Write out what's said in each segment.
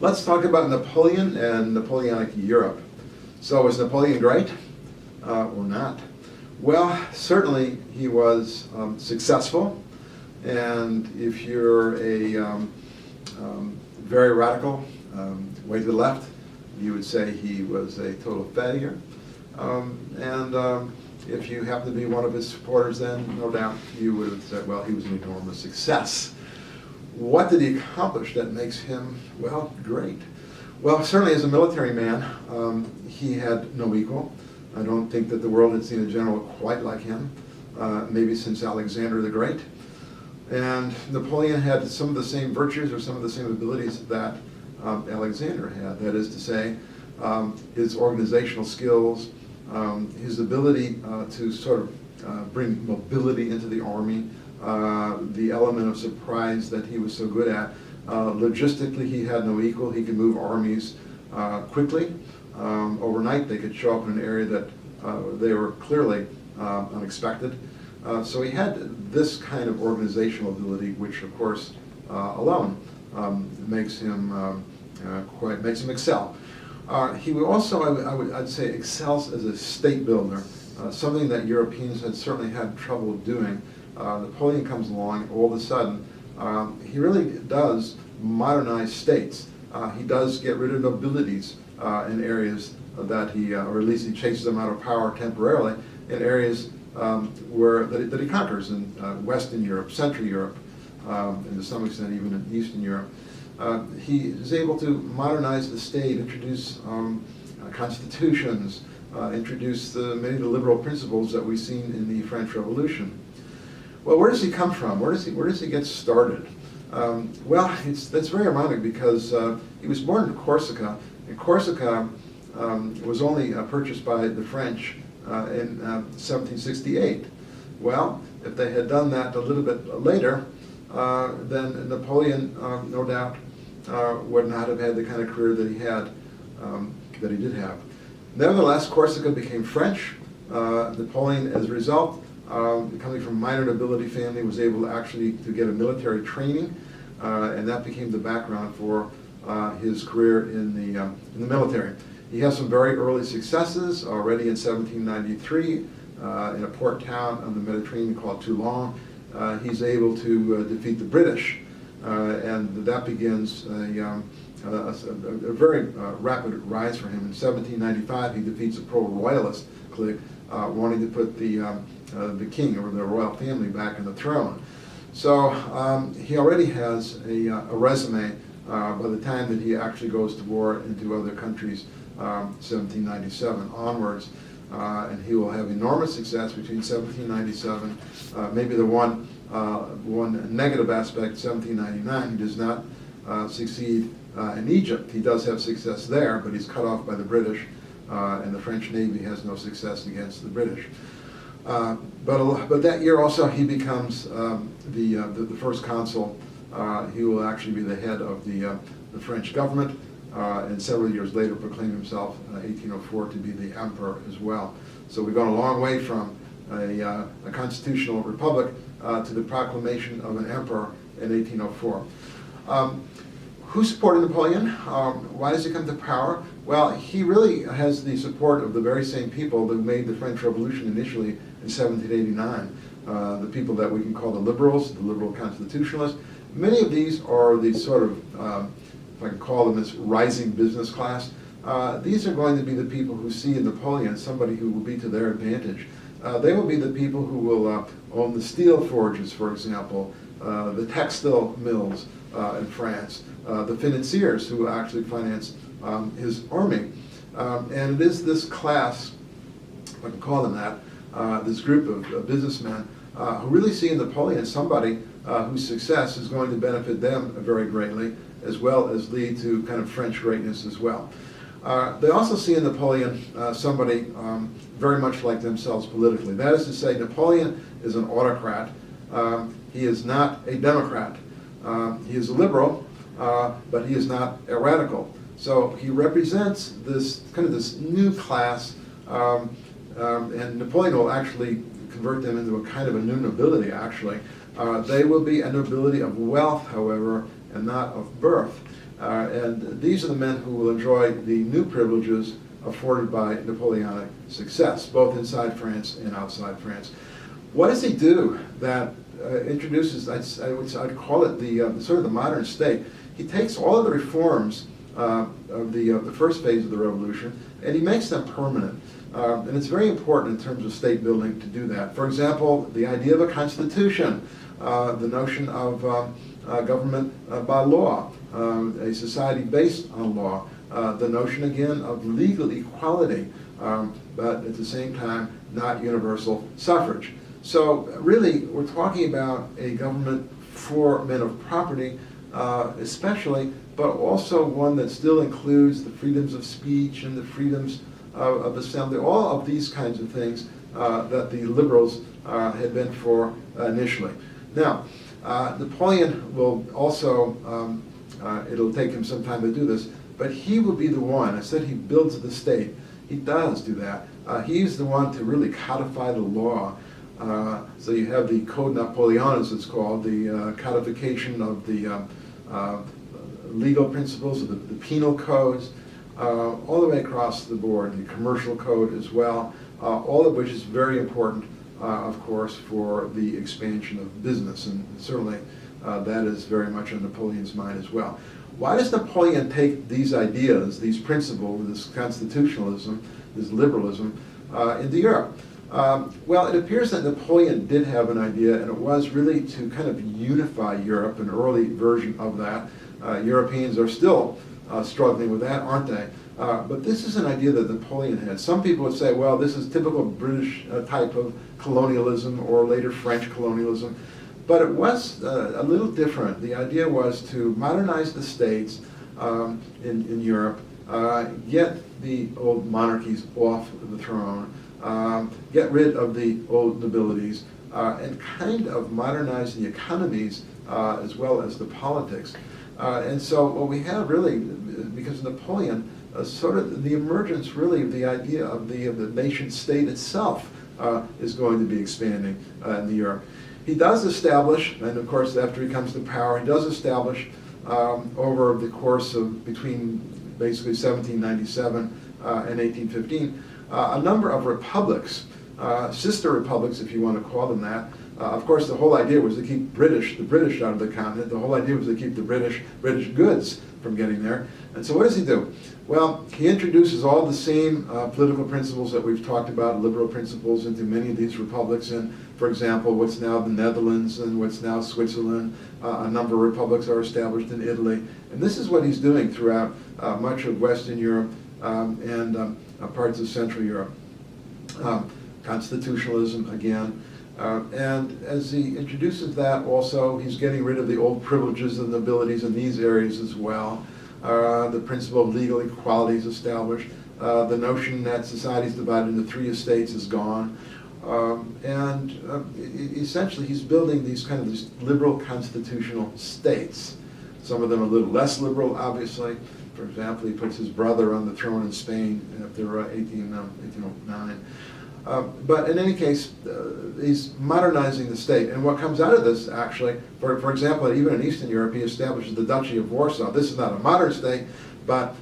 Let's talk about Napoleon and Napoleonic Europe. So was Napoleon great or not? Well, certainly he was successful, and if you're a very radical, way to the left, you would say he was a total failure. If you happen to be one of his supporters, then no doubt you would have said, well, he was an enormous success. What did he accomplish that makes him, well, great? Well, certainly as a military man, he had no equal. I don't think that the world had seen a general quite like him, maybe since Alexander the Great. And Napoleon had some of the same virtues or some of the same abilities that Alexander had. That is to say, his organizational skills, his ability to sort of bring mobility into the army, the element of surprise that he was so good at. Logistically, he had no equal. He could move armies quickly. Overnight, they could show up in an area that they were clearly unexpected. So he had this kind of organizational ability, which, of course, alone makes him excel. He would also, I'd say, excels as a state builder, something that Europeans had certainly had trouble doing. Napoleon comes along, all of a sudden, he really does modernize states. He does get rid of nobilities in areas that he, or at least he chases them out of power temporarily, in areas that he conquers in Western Europe, Central Europe, and to some extent even in Eastern Europe. He is able to modernize the state, introduce constitutions, introduce many of the liberal principles that we've seen in the French Revolution. Well, where does he come from? Where does he get started? Well, that's very ironic because he was born in Corsica, and Corsica was only purchased by the French in 1768. Well, if they had done that a little bit later, then Napoleon, no doubt, would not have had the kind of career that he had, that he did have. Nevertheless, Corsica became French. Napoleon, as a result, coming from a minor nobility family, was able to actually get a military training, and that became the background for his career in the military. He has some very early successes already in 1793 in a port town on the Mediterranean called Toulon. He's able to defeat the British, and that begins a very rapid rise for him. In 1795, he defeats a pro-royalist clique wanting to put the king or the royal family back on the throne. So he already has a resume by the time that he actually goes to war into other countries, 1797 onwards. And he will have enormous success between 1797, maybe the one negative aspect, 1799, he does not succeed in Egypt. He does have success there, but he's cut off by the British, and the French Navy has no success against the British. But that year also he becomes the first consul. He will actually be the head of the French government, and several years later proclaim himself, 1804, to be the emperor as well. So we've gone a long way from a constitutional republic to the proclamation of an emperor in 1804. Who supported Napoleon? Why does he come to power? Well, he really has the support of the very same people that made the French Revolution initially in 1789. The people that we can call the liberals, the liberal constitutionalists. Many of these are the sort of, if I can call them, this rising business class. These are going to be the people who see in Napoleon somebody who will be to their advantage. They will be the people who will own the steel forges, for example, the textile mills in France, the financiers who actually finance his army. And it is this class, if I can call them that, this group of businessmen who really see in Napoleon somebody whose success is going to benefit them very greatly, as well as lead to kind of French greatness as well. They also see in Napoleon somebody very much like themselves politically. That is to say, Napoleon is an autocrat. He is not a democrat. He is a liberal, but he is not a radical. So he represents this kind of this new class, and Napoleon will actually convert them into a kind of a new nobility, actually. They will be a nobility of wealth, however, and not of birth. And these are the men who will enjoy the new privileges afforded by Napoleonic success, both inside France and outside France. What does he do that introduces, I'd call it the sort of the modern state? He takes all of the reforms of the first phase of the revolution, and he makes them permanent. And it's very important in terms of state building to do that. For example, the idea of a constitution, the notion of government by law, a society based on law, the notion again of legal equality, but at the same time not universal suffrage. So really we're talking about a government for men of property, especially, but also one that still includes the freedoms of speech and the freedoms of assembly, all of these kinds of things that the liberals had been for initially. Now, Napoleon will also, it'll take him some time to do this, but he will be the one. I said he builds the state. He does do that. He's the one to really codify the law. So you have the Code Napoleon, as it's called, the codification of the legal principles of the penal codes, all the way across the board, the commercial code as well, all of which is very important, of course, for the expansion of business, and certainly that is very much on Napoleon's mind as well. Why does Napoleon take these ideas, these principles, this constitutionalism, this liberalism, into Europe? Well, it appears that Napoleon did have an idea, and it was really to kind of unify Europe, an early version of that. Europeans are still struggling with that, aren't they? But this is an idea that Napoleon had. Some people would say, well, this is typical British type of colonialism or later French colonialism. But it was a little different. The idea was to modernize the states in Europe, get the old monarchies off the throne, get rid of the old nobilities, and kind of modernize the economies as well as the politics. And so what we have really, because of Napoleon, sort of the emergence really of the idea of the nation state itself is going to be expanding in Europe. He does establish, and of course after he comes to power, he does establish over the course of between basically 1797 and 1815, a number of republics, sister republics if you want to call them that. Of course the whole idea was to keep the British out of the continent. The whole idea was to keep the British goods from getting there. And so what does he do? Well, he introduces all the same political principles that we've talked about, liberal principles, into many of these republics. And for example, what's now the Netherlands and what's now Switzerland, a number of republics are established in Italy. And this is what he's doing throughout much of Western Europe and parts of Central Europe. Constitutionalism again. And as he introduces that also, he's getting rid of the old privileges of nobilities in these areas as well. The principle of legal equality is established. The notion that society is divided into 3 estates is gone. Essentially he's building these kind of these liberal constitutional states. Some of them are a little less liberal, obviously. For example, he puts his brother on the throne in Spain after 1809. But in any case, he's modernizing the state. And what comes out of this, actually, for example, even in Eastern Europe, he establishes the Duchy of Warsaw. This is not a modern state, but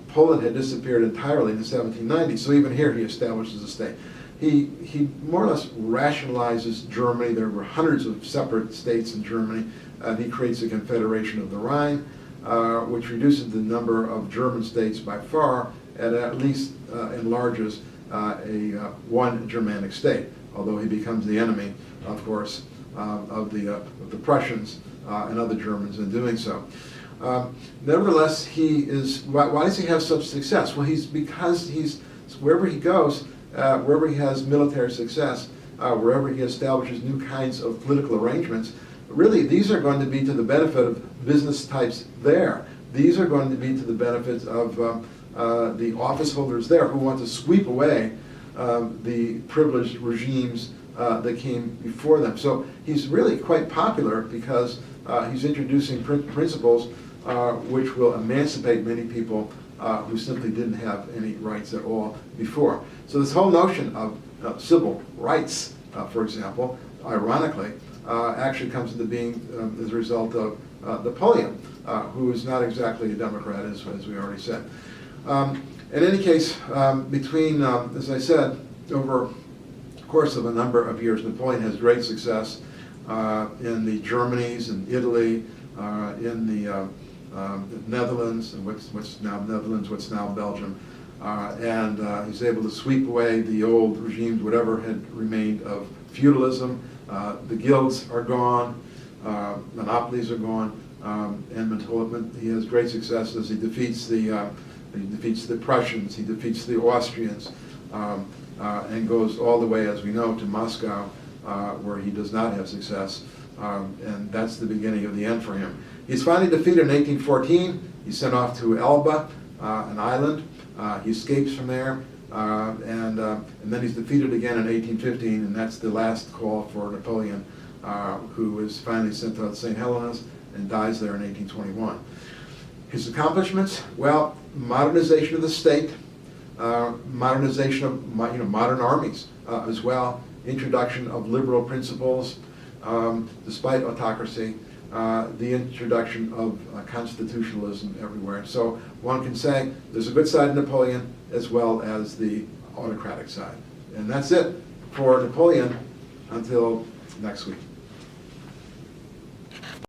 Poland had disappeared entirely in 1790, so even here he establishes a state. He more or less rationalizes Germany. There were hundreds of separate states in Germany, and he creates a Confederation of the Rhine, which reduces the number of German states by far, and at least enlarges one Germanic state, although he becomes the enemy, of course, of the Prussians and other Germans in doing so. Nevertheless, why does he have such success? Well, because he's wherever he goes, wherever he has military success, wherever he establishes new kinds of political arrangements, really these are going to be to the benefit of business types there. These are going to be to the benefit of the office holders there who want to sweep away the privileged regimes that came before them. So he's really quite popular because he's introducing principles which will emancipate many people who simply didn't have any rights at all before. So this whole notion of civil rights, for example, ironically, actually comes into being as a result of Napoleon, who is not exactly a Democrat, as we already said. In any case, between, as I said, over the course of a number of years, Napoleon has great success in the Germanys and Italy, in the Netherlands, and what's now Netherlands, what's now Belgium, and he's able to sweep away the old regimes, whatever had remained of feudalism. The guilds are gone, monopolies are gone, and he has great success as he defeats the Prussians, he defeats the Austrians, and goes all the way, as we know, to Moscow, where he does not have success, and that's the beginning of the end for him. He's finally defeated in 1814. He's sent off to Elba, an island. He escapes from there, and then he's defeated again in 1815, and that's the last call for Napoleon, who is finally sent to St. Helena's and dies there in 1821. His accomplishments, well, modernization of the state, modernization of modern armies as well, introduction of liberal principles, despite autocracy, the introduction of constitutionalism everywhere. So one can say there's a good side of Napoleon as well as the autocratic side. And that's it for Napoleon until next week.